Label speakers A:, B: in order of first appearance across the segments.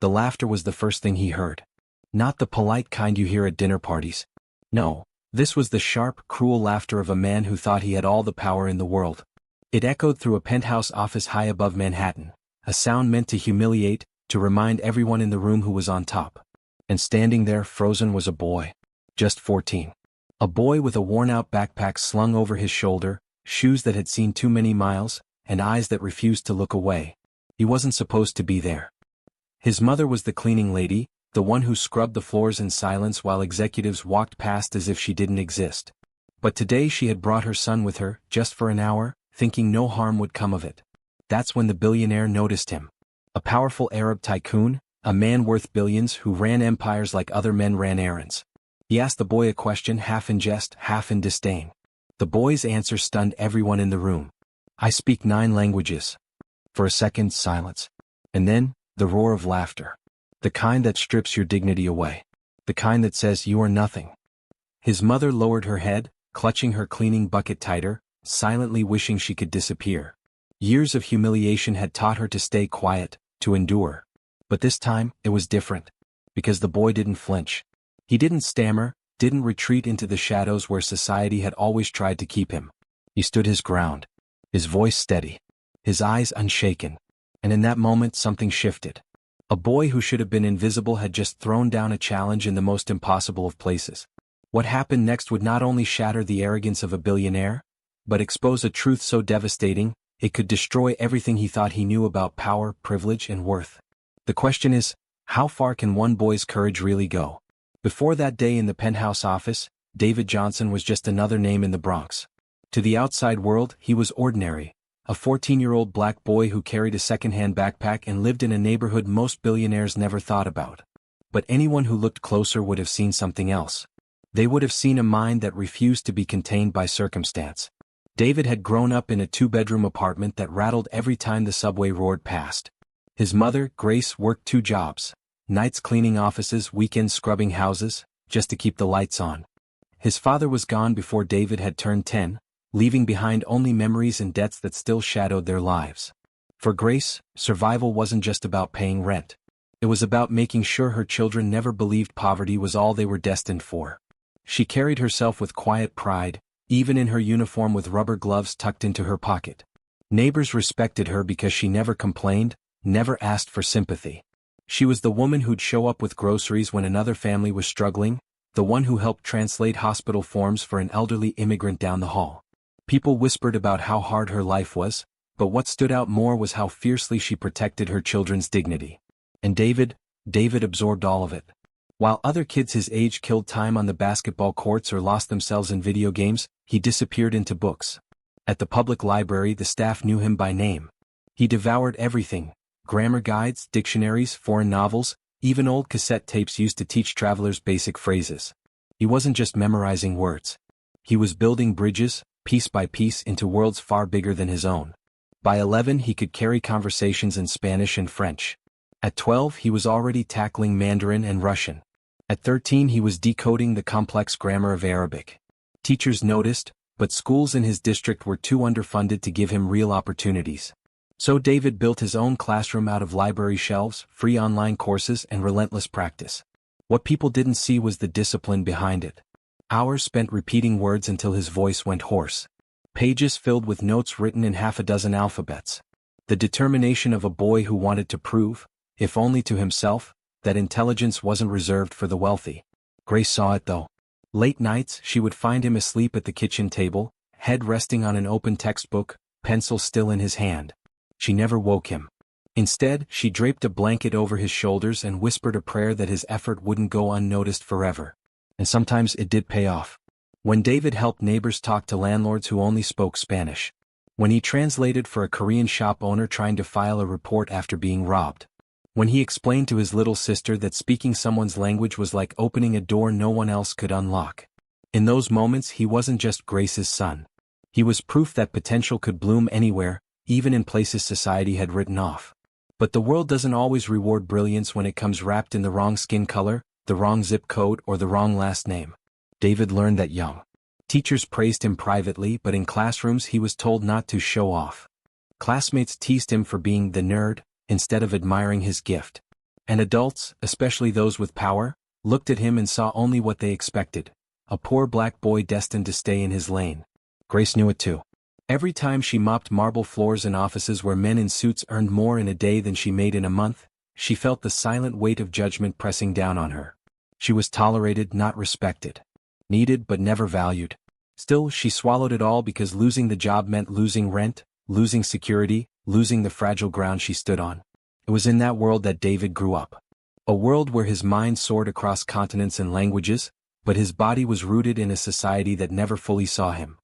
A: The laughter was the first thing he heard. Not the polite kind you hear at dinner parties. No, this was the sharp, cruel laughter of a man who thought he had all the power in the world. It echoed through a penthouse office high above Manhattan, a sound meant to humiliate, to remind everyone in the room who was on top. And standing there, frozen, was a boy. Just 14. A boy with a worn-out backpack slung over his shoulder, shoes that had seen too many miles, and eyes that refused to look away. He wasn't supposed to be there. His mother was the cleaning lady, the one who scrubbed the floors in silence while executives walked past as if she didn't exist. But today she had brought her son with her, just for an hour, thinking no harm would come of it. That's when the billionaire noticed him. A powerful Arab tycoon, a man worth billions who ran empires like other men ran errands. He asked the boy a question half in jest, half in disdain. The boy's answer stunned everyone in the room. "I speak 9 languages." For a second, silence. And then, the roar of laughter. The kind that strips your dignity away. The kind that says you are nothing. His mother lowered her head, clutching her cleaning bucket tighter, silently wishing she could disappear. Years of humiliation had taught her to stay quiet, to endure. But this time, it was different. Because the boy didn't flinch. He didn't stammer, didn't retreat into the shadows where society had always tried to keep him. He stood his ground. His voice steady. His eyes unshaken. And in that moment something shifted. A boy who should have been invisible had just thrown down a challenge in the most impossible of places. What happened next would not only shatter the arrogance of a billionaire, but expose a truth so devastating, it could destroy everything he thought he knew about power, privilege, and worth. The question is, how far can one boy's courage really go? Before that day in the penthouse office, David Johnson was just another name in the Bronx. To the outside world, he was ordinary. A 14-year-old black boy who carried a second-hand backpack and lived in a neighborhood most billionaires never thought about. But anyone who looked closer would have seen something else. They would have seen a mind that refused to be contained by circumstance. David had grown up in a 2-bedroom apartment that rattled every time the subway roared past. His mother, Grace, worked 2 jobs. Nights cleaning offices, weekends scrubbing houses, just to keep the lights on. His father was gone before David had turned 10, leaving behind only memories and debts that still shadowed their lives. For Grace, survival wasn't just about paying rent. It was about making sure her children never believed poverty was all they were destined for. She carried herself with quiet pride, even in her uniform with rubber gloves tucked into her pocket. Neighbors respected her because she never complained, never asked for sympathy. She was the woman who'd show up with groceries when another family was struggling, the one who helped translate hospital forms for an elderly immigrant down the hall. People whispered about how hard her life was, but what stood out more was how fiercely she protected her children's dignity. And David absorbed all of it. While other kids his age killed time on the basketball courts or lost themselves in video games, he disappeared into books. At the public library, the staff knew him by name. He devoured everything: grammar guides, dictionaries, foreign novels, even old cassette tapes used to teach travelers basic phrases. He wasn't just memorizing words. He was building bridges, piece by piece, into worlds far bigger than his own. By 11 he could carry conversations in Spanish and French. At 12 he was already tackling Mandarin and Russian. At 13 he was decoding the complex grammar of Arabic. Teachers noticed, but schools in his district were too underfunded to give him real opportunities. So David built his own classroom out of library shelves, free online courses, and relentless practice. What people didn't see was the discipline behind it. Hours spent repeating words until his voice went hoarse. Pages filled with notes written in half a dozen alphabets. The determination of a boy who wanted to prove, if only to himself, that intelligence wasn't reserved for the wealthy. Grace saw it though. Late nights, she would find him asleep at the kitchen table, head resting on an open textbook, pencil still in his hand. She never woke him. Instead, she draped a blanket over his shoulders and whispered a prayer that his effort wouldn't go unnoticed forever. And sometimes it did pay off. When David helped neighbors talk to landlords who only spoke Spanish. When he translated for a Korean shop owner trying to file a report after being robbed. When he explained to his little sister that speaking someone's language was like opening a door no one else could unlock. In those moments he wasn't just Grace's son. He was proof that potential could bloom anywhere, even in places society had written off. But the world doesn't always reward brilliance when it comes wrapped in the wrong skin color, the wrong zip code, or the wrong last name. David learned that young. Teachers praised him privately, but in classrooms he was told not to show off. Classmates teased him for being the nerd, instead of admiring his gift. And adults, especially those with power, looked at him and saw only what they expected. A poor black boy destined to stay in his lane. Grace knew it too. Every time she mopped marble floors in offices where men in suits earned more in a day than she made in a month, she felt the silent weight of judgment pressing down on her. She was tolerated, not respected. Needed but never valued. Still, she swallowed it all because losing the job meant losing rent, losing security, losing the fragile ground she stood on. It was in that world that David grew up. A world where his mind soared across continents and languages, but his body was rooted in a society that never fully saw him.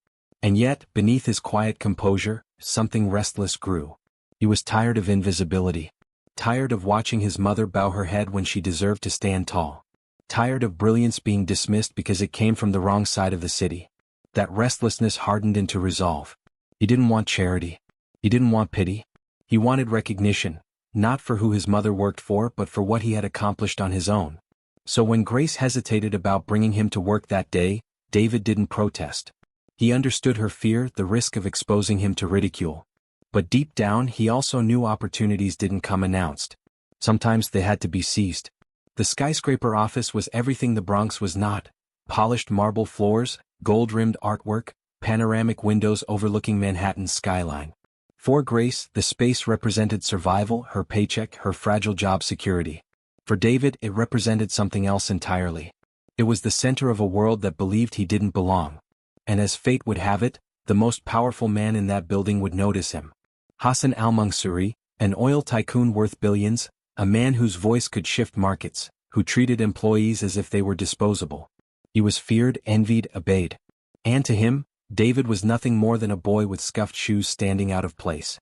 A: And yet, beneath his quiet composure, something restless grew. He was tired of invisibility. Tired of watching his mother bow her head when she deserved to stand tall. Tired of brilliance being dismissed because it came from the wrong side of the city. That restlessness hardened into resolve. He didn't want charity. He didn't want pity. He wanted recognition, not for who his mother worked for but for what he had accomplished on his own. So when Grace hesitated about bringing him to work that day, David didn't protest. He understood her fear, the risk of exposing him to ridicule. But deep down he also knew opportunities didn't come announced. Sometimes they had to be seized. The skyscraper office was everything the Bronx was not. Polished marble floors, gold-rimmed artwork, panoramic windows overlooking Manhattan's skyline. For Grace, the space represented survival, her paycheck, her fragile job security. For David, it represented something else entirely. It was the center of a world that believed he didn't belong. And as fate would have it, the most powerful man in that building would notice him. Hassan al-Mansouri, an oil tycoon worth billions, a man whose voice could shift markets, who treated employees as if they were disposable. He was feared, envied, obeyed. And to him, David was nothing more than a boy with scuffed shoes standing out of place.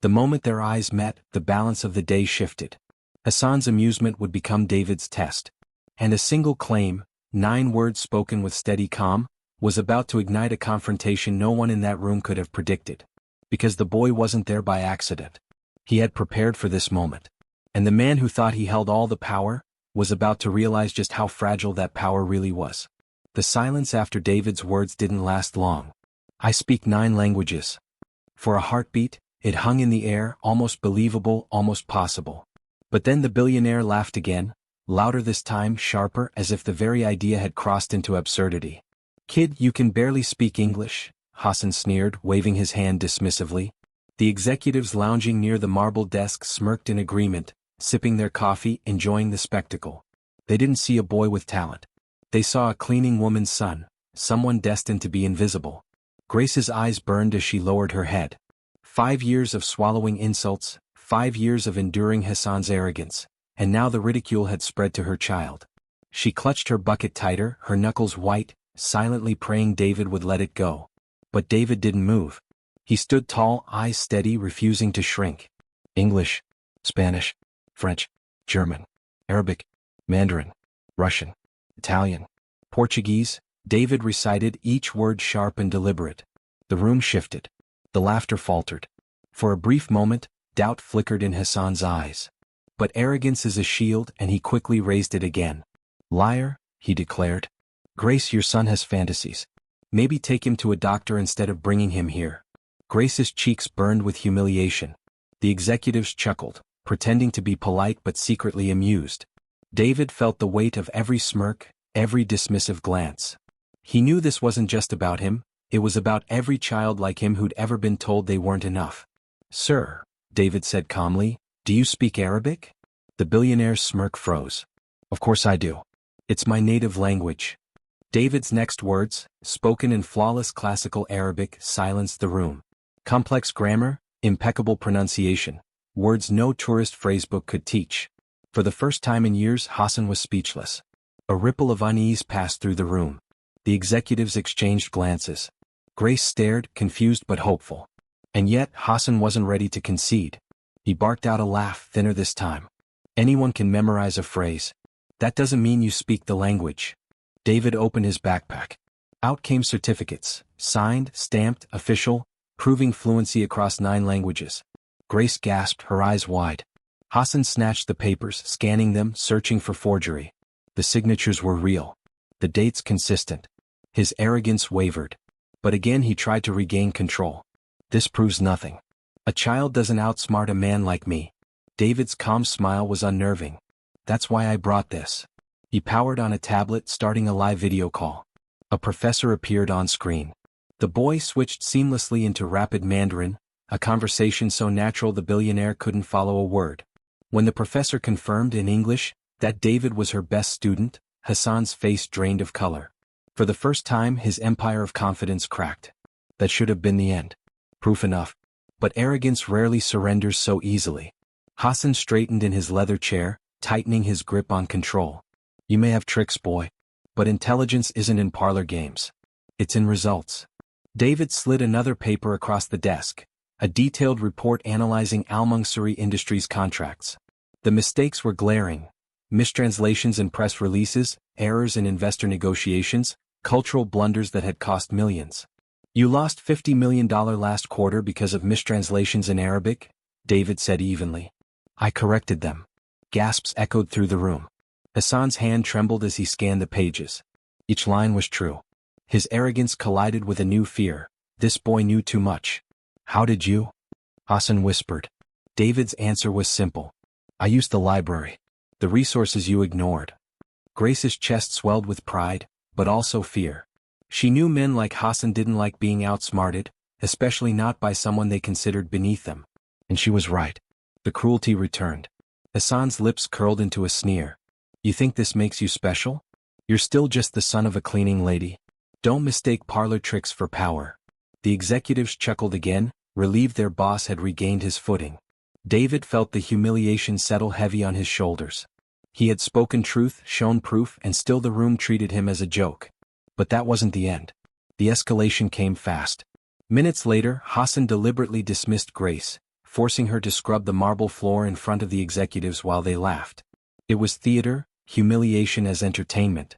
A: The moment their eyes met, the balance of the day shifted. Hassan's amusement would become David's test. And a single claim, 9 words spoken with steady calm, was about to ignite a confrontation no one in that room could have predicted. Because the boy wasn't there by accident. He had prepared for this moment. And the man who thought he held all the power, was about to realize just how fragile that power really was. The silence after David's words didn't last long. I speak 9 languages. For a heartbeat, it hung in the air, almost believable, almost possible. But then the billionaire laughed again, louder this time, sharper, as if the very idea had crossed into absurdity. Kid, you can barely speak English, Hassan sneered, waving his hand dismissively. The executives lounging near the marble desk smirked in agreement, sipping their coffee, enjoying the spectacle. They didn't see a boy with talent. They saw a cleaning woman's son, someone destined to be invisible. Grace's eyes burned as she lowered her head. 5 years of swallowing insults, 5 years of enduring Hassan's arrogance, and now the ridicule had spread to her child. She clutched her bucket tighter, her knuckles white, silently praying David would let it go. But David didn't move. He stood tall, eyes steady, refusing to shrink. English, Spanish, French, German, Arabic, Mandarin, Russian, Italian, Portuguese, David recited, each word sharp and deliberate. The room shifted. The laughter faltered. For a brief moment, doubt flickered in Hassan's eyes. But arrogance is a shield, and he quickly raised it again. Liar, he declared. Grace, your son has fantasies. Maybe take him to a doctor instead of bringing him here. Grace's cheeks burned with humiliation. The executives chuckled, pretending to be polite but secretly amused. David felt the weight of every smirk, every dismissive glance. He knew this wasn't just about him, it was about every child like him who'd ever been told they weren't enough. Sir, David said calmly, do you speak Arabic? The billionaire's smirk froze. Of course I do. It's my native language. David's next words, spoken in flawless classical Arabic, silenced the room. Complex grammar, impeccable pronunciation, words no tourist phrasebook could teach. For the first time in years, Hassan was speechless. A ripple of unease passed through the room. The executives exchanged glances. Grace stared, confused but hopeful. And yet, Hassan wasn't ready to concede. He barked out a laugh, thinner this time. Anyone can memorize a phrase. That doesn't mean you speak the language. David opened his backpack. Out came certificates, signed, stamped, official, proving fluency across 9 languages. Grace gasped, her eyes wide. Hassan snatched the papers, scanning them, searching for forgery. The signatures were real. The dates consistent. His arrogance wavered. But again he tried to regain control. This proves nothing. A child doesn't outsmart a man like me. David's calm smile was unnerving. That's why I brought this. He powered on a tablet, starting a live video call. A professor appeared on screen. The boy switched seamlessly into rapid Mandarin, a conversation so natural the billionaire couldn't follow a word. When the professor confirmed in English that David was her best student, Hassan's face drained of color. For the first time, his empire of confidence cracked. That should have been the end. Proof enough. But arrogance rarely surrenders so easily. Hassan straightened in his leather chair, tightening his grip on control. You may have tricks, boy, but intelligence isn't in parlor games. It's in results. David slid another paper across the desk, a detailed report analyzing Al-Mansouri Industries contracts. The mistakes were glaring. Mistranslations in press releases, errors in investor negotiations, cultural blunders that had cost millions. You lost $50 million last quarter because of mistranslations in Arabic, David said evenly. I corrected them. Gasps echoed through the room. Hassan's hand trembled as he scanned the pages. Each line was true. His arrogance collided with a new fear. This boy knew too much. How did you? Hassan whispered. David's answer was simple. I used the library. The resources you ignored. Grace's chest swelled with pride, but also fear. She knew men like Hassan didn't like being outsmarted, especially not by someone they considered beneath them. And she was right. The cruelty returned. Hassan's lips curled into a sneer. You think this makes you special? You're still just the son of a cleaning lady. Don't mistake parlor tricks for power. The executives chuckled again, relieved their boss had regained his footing. David felt the humiliation settle heavy on his shoulders. He had spoken truth, shown proof, and still the room treated him as a joke. But that wasn't the end. The escalation came fast. Minutes later, Hassan deliberately dismissed Grace, forcing her to scrub the marble floor in front of the executives while they laughed. It was theater, humiliation as entertainment.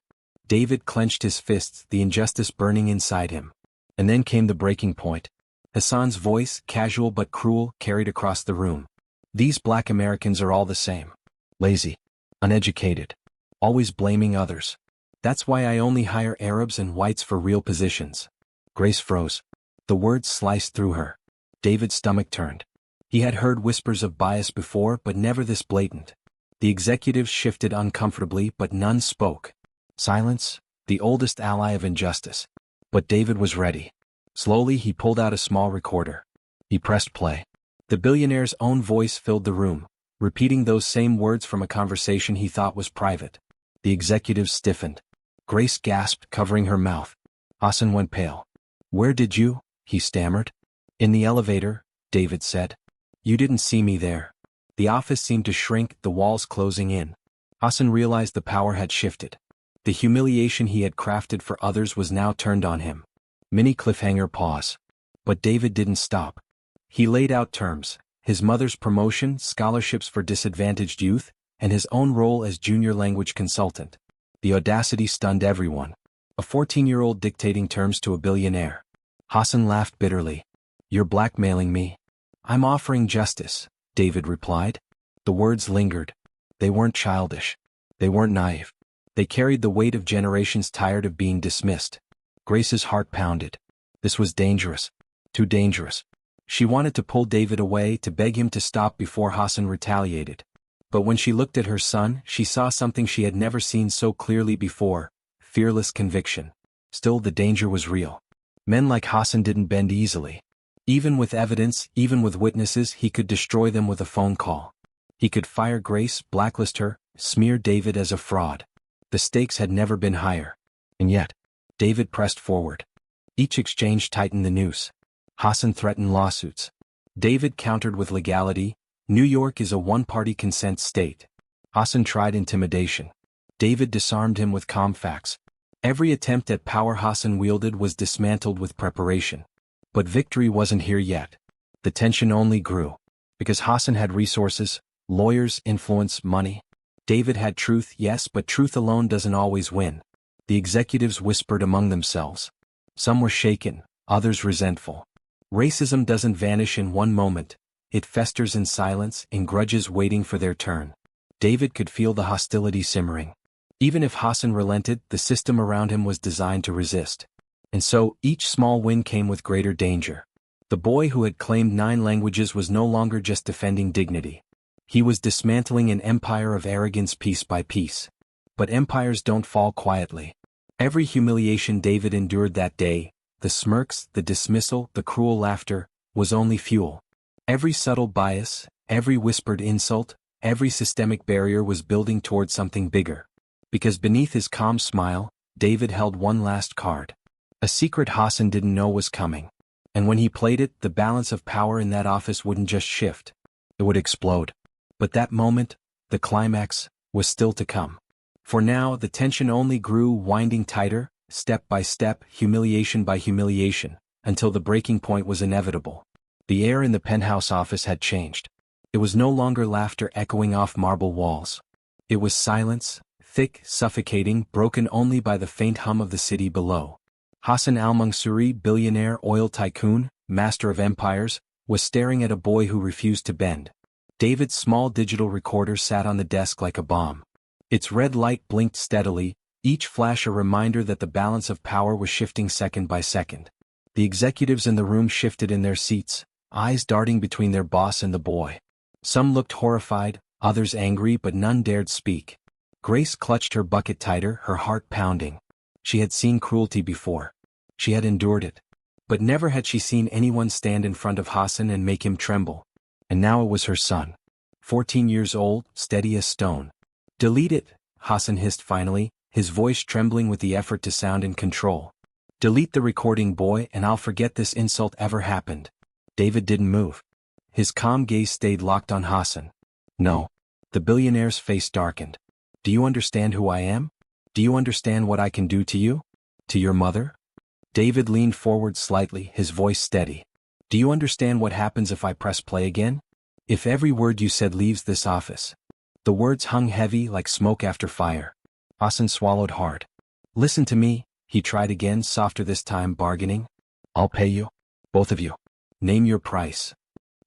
A: David clenched his fists, the injustice burning inside him. And then came the breaking point. Hassan's voice, casual but cruel, carried across the room. These black Americans are all the same. Lazy. Uneducated. Always blaming others. That's why I only hire Arabs and whites for real positions. Grace froze. The words sliced through her. David's stomach turned. He had heard whispers of bias before, but never this blatant. The executives shifted uncomfortably, but none spoke. Silence, the oldest ally of injustice. But David was ready. Slowly he pulled out a small recorder. He pressed play. The billionaire's own voice filled the room, repeating those same words from a conversation he thought was private. The executives stiffened. Grace gasped, covering her mouth. Hassan went pale. Where did you? He stammered. In the elevator, David said. You didn't see me there. The office seemed to shrink, the walls closing in. Hassan realized the power had shifted. The humiliation he had crafted for others was now turned on him. Mini cliffhanger pause. But David didn't stop. He laid out terms, his mother's promotion, scholarships for disadvantaged youth, and his own role as junior language consultant. The audacity stunned everyone. A 14-year-old dictating terms to a billionaire. Hassan laughed bitterly. You're blackmailing me. I'm offering justice, David replied. The words lingered. They weren't childish. They weren't naive. They carried the weight of generations tired of being dismissed. Grace's heart pounded. This was dangerous. Too dangerous. She wanted to pull David away, to beg him to stop before Hassan retaliated. But when she looked at her son, she saw something she had never seen so clearly before: fearless conviction. Still, the danger was real. Men like Hassan didn't bend easily. Even with evidence, even with witnesses, he could destroy them with a phone call. He could fire Grace, blacklist her, smear David as a fraud. The stakes had never been higher. And yet, David pressed forward. Each exchange tightened the noose. Hassan threatened lawsuits. David countered with legality. New York is a one-party consent state. Hassan tried intimidation. David disarmed him with calm facts. Every attempt at power Hassan wielded was dismantled with preparation. But victory wasn't here yet. The tension only grew. Because Hassan had resources, lawyers, influence, money. David had truth, yes, but truth alone doesn't always win. The executives whispered among themselves. Some were shaken, others resentful. Racism doesn't vanish in one moment. It festers in silence, in grudges waiting for their turn. David could feel the hostility simmering. Even if Hassan relented, the system around him was designed to resist. And so, each small win came with greater danger. The boy who had claimed 9 languages was no longer just defending dignity. He was dismantling an empire of arrogance piece by piece. But empires don't fall quietly. Every humiliation David endured that day, the smirks, the dismissal, the cruel laughter, was only fuel. Every subtle bias, every whispered insult, every systemic barrier was building toward something bigger. Because beneath his calm smile, David held one last card. A secret Hassan didn't know was coming. And when he played it, the balance of power in that office wouldn't just shift. It would explode. But that moment, the climax, was still to come. For now, the tension only grew, winding tighter, step by step, humiliation by humiliation, until the breaking point was inevitable. The air in the penthouse office had changed. It was no longer laughter echoing off marble walls. It was silence, thick, suffocating, broken only by the faint hum of the city below. Hassan al-Mansouri, billionaire, oil tycoon, master of empires, was staring at a boy who refused to bend. David's small digital recorder sat on the desk like a bomb. Its red light blinked steadily, each flash a reminder that the balance of power was shifting second by second. The executives in the room shifted in their seats, eyes darting between their boss and the boy. Some looked horrified, others angry, but none dared speak. Grace clutched her bucket tighter, her heart pounding. She had seen cruelty before. She had endured it. But never had she seen anyone stand in front of Hassan and make him tremble. And now it was her son. 14 years old, steady as stone. "Delete it," Hassan hissed finally, his voice trembling with the effort to sound in control. "Delete the recording, boy, and I'll forget this insult ever happened." David didn't move. His calm gaze stayed locked on Hassan. "No." The billionaire's face darkened. "Do you understand who I am? Do you understand what I can do to you? To your mother?" David leaned forward slightly, his voice steady. "Do you understand what happens if I press play again? If every word you said leaves this office?" The words hung heavy like smoke after fire. Hassan swallowed hard. "Listen to me," he tried again, softer this time, bargaining. "I'll pay you. Both of you. Name your price."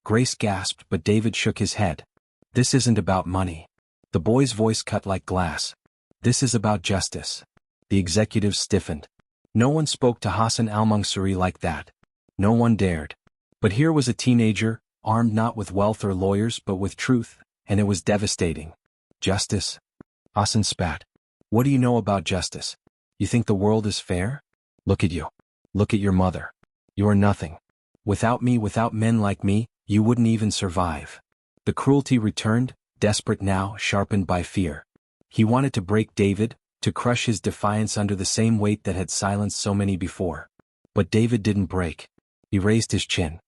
A: Grace gasped, but David shook his head. "This isn't about money." The boy's voice cut like glass. "This is about justice." The executives stiffened. No one spoke to Hassan al-Mansouri like that. No one dared. But here was a teenager, armed not with wealth or lawyers but with truth, and it was devastating. "Justice?" Hassan spat. "What do you know about justice? You think the world is fair? Look at you. Look at your mother. You're nothing. Without me, without men like me, you wouldn't even survive." The cruelty returned, desperate now, sharpened by fear. He wanted to break David, to crush his defiance under the same weight that had silenced so many before. But David didn't break. He raised his chin.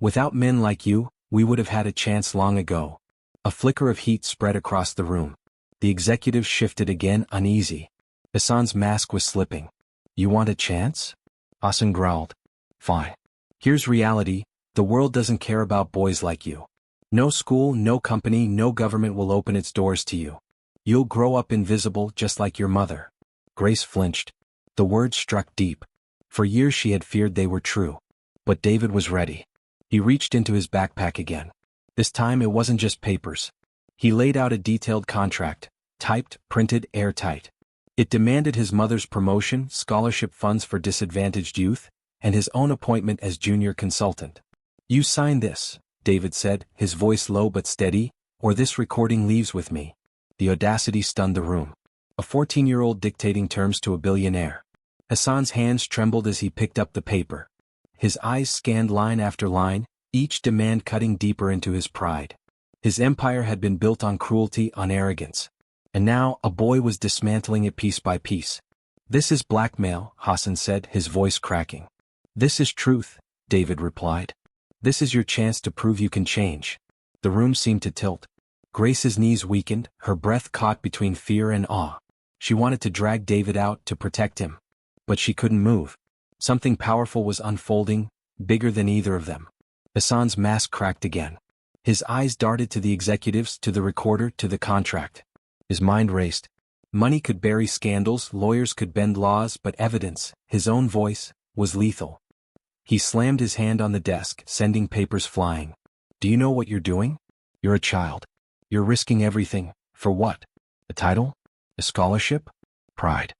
A: "Without men like you, we would have had a chance long ago." A flicker of heat spread across the room. The executives shifted again, uneasy. Hassan's mask was slipping. "You want a chance?" Hassan growled. "Fine. Here's reality, the world doesn't care about boys like you. No school, no company, no government will open its doors to you. You'll grow up invisible just like your mother." Grace flinched. The words struck deep. For years she had feared they were true. But David was ready. He reached into his backpack again. This time it wasn't just papers. He laid out a detailed contract, typed, printed, airtight. It demanded his mother's promotion, scholarship funds for disadvantaged youth, and his own appointment as junior consultant. "You sign this," David said, his voice low but steady, "or this recording leaves with me." The audacity stunned the room. A 14-year-old dictating terms to a billionaire. Hassan's hands trembled as he picked up the paper. His eyes scanned line after line, each demand cutting deeper into his pride. His empire had been built on cruelty, on arrogance. And now, a boy was dismantling it piece by piece. "This is blackmail," Hassan said, his voice cracking. "This is truth," David replied. "This is your chance to prove you can change." The room seemed to tilt. Grace's knees weakened, her breath caught between fear and awe. She wanted to drag David out, to protect him. But she couldn't move. Something powerful was unfolding, bigger than either of them. Hassan's mask cracked again. His eyes darted to the executives, to the recorder, to the contract. His mind raced. Money could bury scandals, lawyers could bend laws, but evidence, his own voice, was lethal. He slammed his hand on the desk, sending papers flying. "Do you know what you're doing? You're a child. You're risking everything. For what? A title? A scholarship? Pride."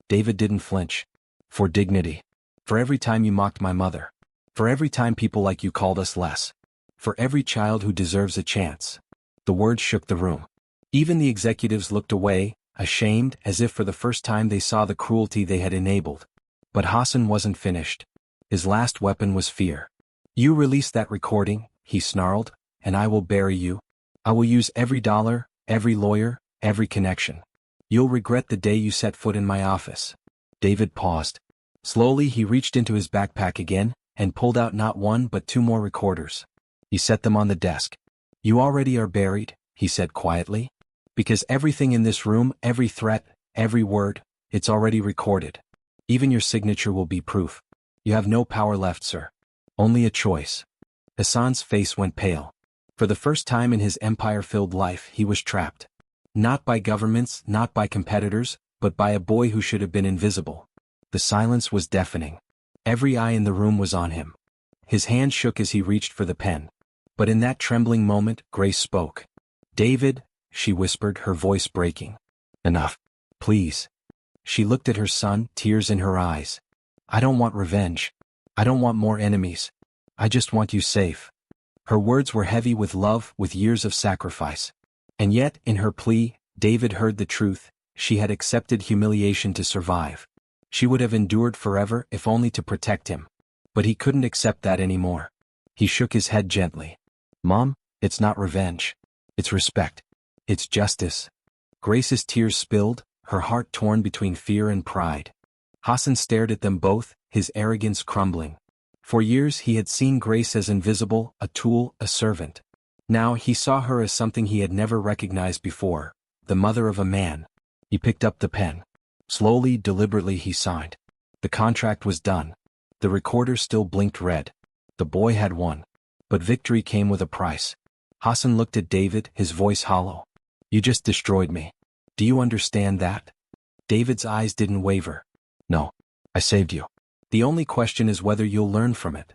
A: David didn't flinch. "For dignity. For every time you mocked my mother. For every time people like you called us less. For every child who deserves a chance." The words shook the room. Even the executives looked away, ashamed, as if for the first time they saw the cruelty they had enabled. But Hassan wasn't finished. His last weapon was fear. "You release that recording," he snarled, "and I will bury you. I will use every dollar, every lawyer, every connection. You'll regret the day you set foot in my office." David paused. Slowly he reached into his backpack again, and pulled out not one but two more recorders. He set them on the desk. "You already are buried," he said quietly. "Because everything in this room, every threat, every word, it's already recorded. Even your signature will be proof. You have no power left, sir. Only a choice." Hassan's face went pale. For the first time in his empire-filled life he was trapped. Not by governments, not by competitors, but by a boy who should have been invisible. The silence was deafening. Every eye in the room was on him. His hand shook as he reached for the pen. But in that trembling moment, Grace spoke. "David," she whispered, her voice breaking. "Enough. Please." She looked at her son, tears in her eyes. "I don't want revenge. I don't want more enemies. I just want you safe." Her words were heavy with love, with years of sacrifice. And yet, in her plea, David heard the truth. She had accepted humiliation to survive. She would have endured forever if only to protect him. But he couldn't accept that anymore. He shook his head gently. "Mom, it's not revenge. It's respect. It's justice." Grace's tears spilled, her heart torn between fear and pride. Hassan stared at them both, his arrogance crumbling. For years he had seen Grace as invisible, a tool, a servant. Now he saw her as something he had never recognized before, the mother of a man. He picked up the pen. Slowly, deliberately he signed. The contract was done. The recorder still blinked red. The boy had won. But victory came with a price. Hassan looked at David, his voice hollow. "You just destroyed me. Do you understand that?" David's eyes didn't waver. "No. I saved you. The only question is whether you'll learn from it."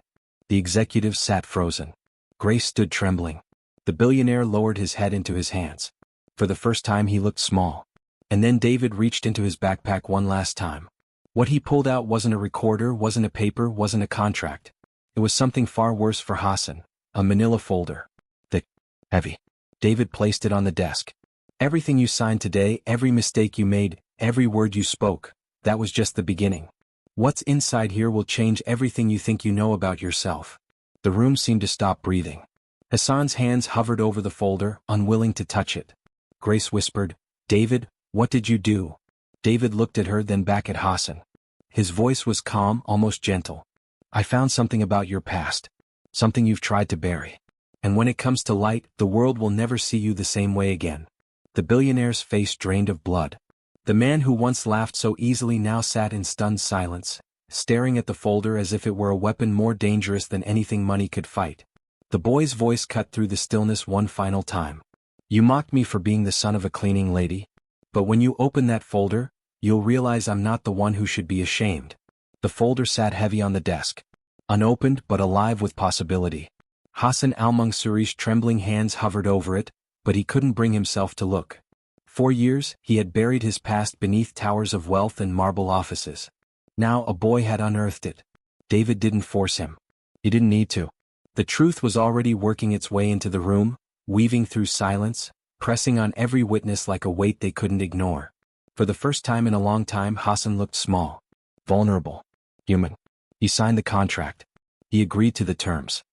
A: The executives sat frozen. Grace stood trembling. The billionaire lowered his head into his hands. For the first time he looked small. And then David reached into his backpack one last time. What he pulled out wasn't a recorder, wasn't a paper, wasn't a contract. It was something far worse for Hassan, a manila folder. Thick, heavy. David placed it on the desk. "Everything you signed today, every mistake you made, every word you spoke, that was just the beginning. What's inside here will change everything you think you know about yourself." The room seemed to stop breathing. Hassan's hands hovered over the folder, unwilling to touch it. Grace whispered, "David, what did you do?" David looked at her, then back at Hassan. His voice was calm, almost gentle. "I found something about your past. Something you've tried to bury. And when it comes to light, the world will never see you the same way again." The billionaire's face drained of blood. The man who once laughed so easily now sat in stunned silence, staring at the folder as if it were a weapon more dangerous than anything money could fight. The boy's voice cut through the stillness one final time. "You mocked me for being the son of a cleaning lady. But when you open that folder, you'll realize I'm not the one who should be ashamed." The folder sat heavy on the desk. Unopened but alive with possibility. Hassan al-Mansouri's trembling hands hovered over it, but he couldn't bring himself to look. For years, he had buried his past beneath towers of wealth and marble offices. Now a boy had unearthed it. David didn't force him. He didn't need to. The truth was already working its way into the room, weaving through silence, pressing on every witness like a weight they couldn't ignore. For the first time in a long time, Hassan looked small, vulnerable, human. He signed the contract. He agreed to the terms.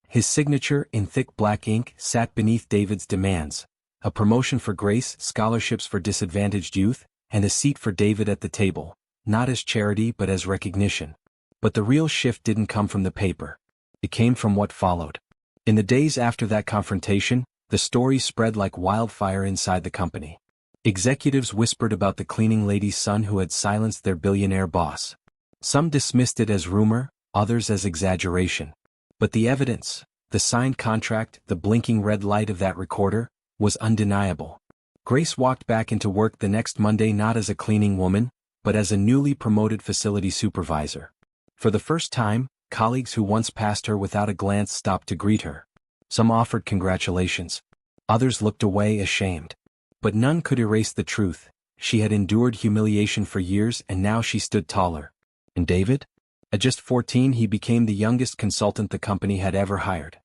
A: His signature, in thick black ink, sat beneath David's demands. A promotion for Grace, scholarships for disadvantaged youth, and a seat for David at the table, not as charity but as recognition. But the real shift didn't come from the paper. It came from what followed. In the days after that confrontation, the story spread like wildfire inside the company. Executives whispered about the cleaning lady's son who had silenced their billionaire boss. Some dismissed it as rumor, others as exaggeration. But the evidence, the signed contract, the blinking red light of that recorder, was undeniable. Grace walked back into work the next Monday not as a cleaning woman, but as a newly promoted facility supervisor. For the first time, colleagues who once passed her without a glance stopped to greet her. Some offered congratulations. Others looked away ashamed. But none could erase the truth. She had endured humiliation for years and now she stood taller. And David? At just 14 he became the youngest consultant the company had ever hired.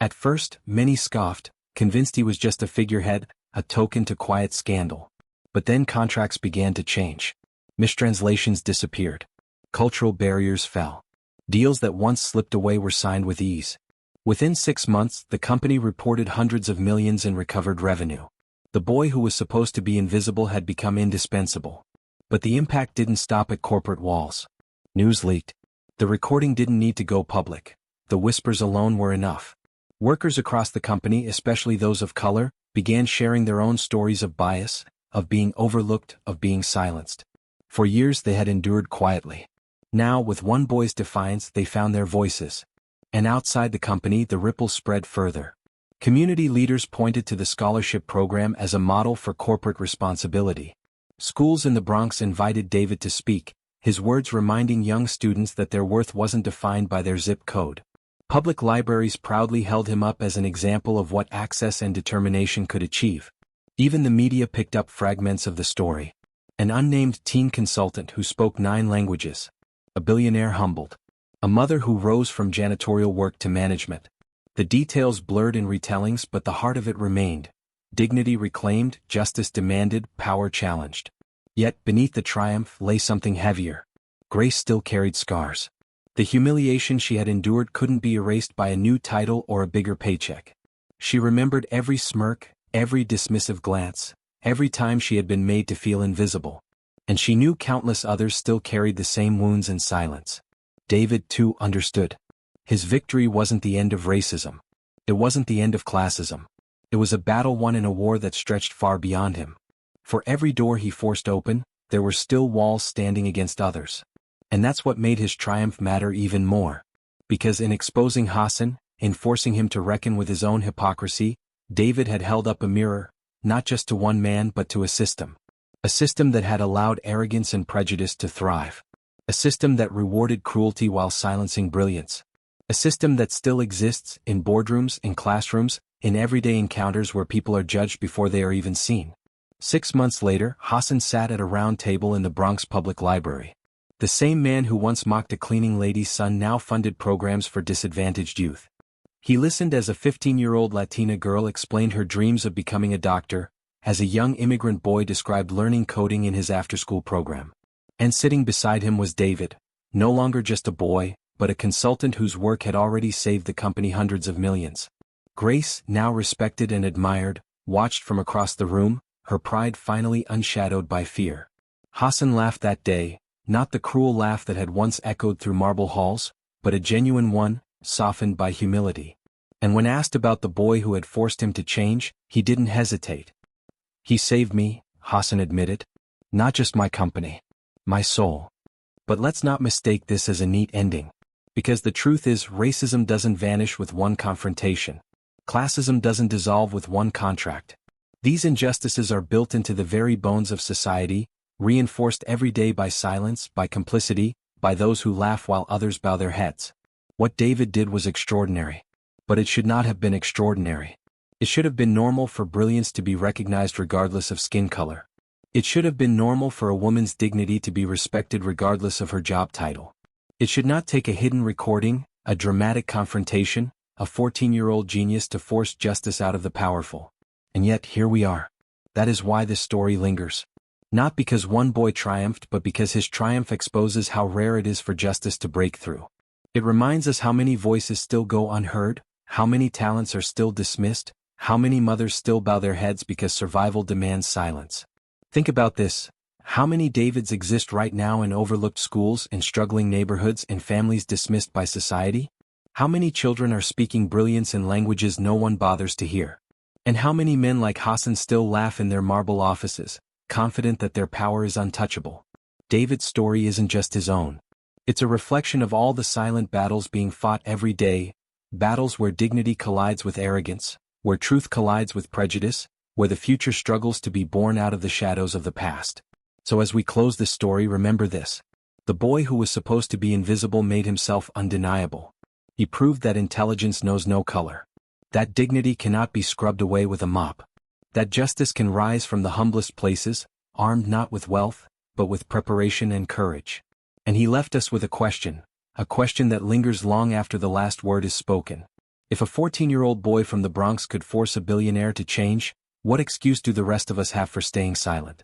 A: At first, many scoffed, convinced he was just a figurehead, a token to quiet scandal. But then contracts began to change. Mistranslations disappeared. Cultural barriers fell. Deals that once slipped away were signed with ease. Within 6 months, the company reported hundreds of millions in recovered revenue. The boy who was supposed to be invisible had become indispensable. But the impact didn't stop at corporate walls. News leaked. The recording didn't need to go public. The whispers alone were enough. Workers across the company, especially those of color, began sharing their own stories of bias, of being overlooked, of being silenced. For years they had endured quietly. Now, with one boy's defiance, they found their voices. And outside the company, the ripples spread further. Community leaders pointed to the scholarship program as a model for corporate responsibility. Schools in the Bronx invited David to speak, his words reminding young students that their worth wasn't defined by their zip code. Public libraries proudly held him up as an example of what access and determination could achieve. Even the media picked up fragments of the story. An unnamed teen consultant who spoke 9 languages. A billionaire humbled. A mother who rose from janitorial work to management. The details blurred in retellings, but the heart of it remained. Dignity reclaimed, justice demanded, power challenged. Yet, beneath the triumph lay something heavier. Grace still carried scars. The humiliation she had endured couldn't be erased by a new title or a bigger paycheck. She remembered every smirk, every dismissive glance, every time she had been made to feel invisible. And she knew countless others still carried the same wounds in silence. David, too, understood. His victory wasn't the end of racism. It wasn't the end of classism. It was a battle won in a war that stretched far beyond him. For every door he forced open, there were still walls standing against others. And that's what made his triumph matter even more. Because in exposing Hassan, in forcing him to reckon with his own hypocrisy, David had held up a mirror, not just to one man but to a system. A system that had allowed arrogance and prejudice to thrive. A system that rewarded cruelty while silencing brilliance. A system that still exists in boardrooms, in classrooms, in everyday encounters where people are judged before they are even seen. 6 months later, Hassan sat at a round table in the Bronx Public Library. The same man who once mocked a cleaning lady's son now funded programs for disadvantaged youth. He listened as a 15-year-old Latina girl explained her dreams of becoming a doctor, as a young immigrant boy described learning coding in his after-school program. And sitting beside him was David, no longer just a boy, but a consultant whose work had already saved the company hundreds of millions. Grace, now respected and admired, watched from across the room, her pride finally unshadowed by fear. Hassan laughed that day, not the cruel laugh that had once echoed through marble halls, but a genuine one, softened by humility. And when asked about the boy who had forced him to change, he didn't hesitate. He saved me, Hassan admitted. Not just my company. My soul. But let's not mistake this as a neat ending. Because the truth is, racism doesn't vanish with one confrontation. Classism doesn't dissolve with one contract. These injustices are built into the very bones of society, reinforced every day by silence, by complicity, by those who laugh while others bow their heads. What David did was extraordinary. But it should not have been extraordinary. It should have been normal for brilliance to be recognized regardless of skin color. It should have been normal for a woman's dignity to be respected regardless of her job title. It should not take a hidden recording, a dramatic confrontation, a 14-year-old genius to force justice out of the powerful. And yet, here we are. That is why this story lingers. Not because one boy triumphed, but because his triumph exposes how rare it is for justice to break through. It reminds us how many voices still go unheard, how many talents are still dismissed, how many mothers still bow their heads because survival demands silence. Think about this. How many Davids exist right now in overlooked schools, in struggling neighborhoods, in families dismissed by society? How many children are speaking brilliance in languages no one bothers to hear? And how many men like Hassan still laugh in their marble offices, confident that their power is untouchable? David's story isn't just his own. It's a reflection of all the silent battles being fought every day, battles where dignity collides with arrogance, where truth collides with prejudice, where the future struggles to be born out of the shadows of the past. So as we close this story, remember this. The boy who was supposed to be invisible made himself undeniable. He proved that intelligence knows no color. That dignity cannot be scrubbed away with a mop. That justice can rise from the humblest places, armed not with wealth, but with preparation and courage. And he left us with a question that lingers long after the last word is spoken. If a 14-year-old boy from the Bronx could force a billionaire to change, what excuse do the rest of us have for staying silent?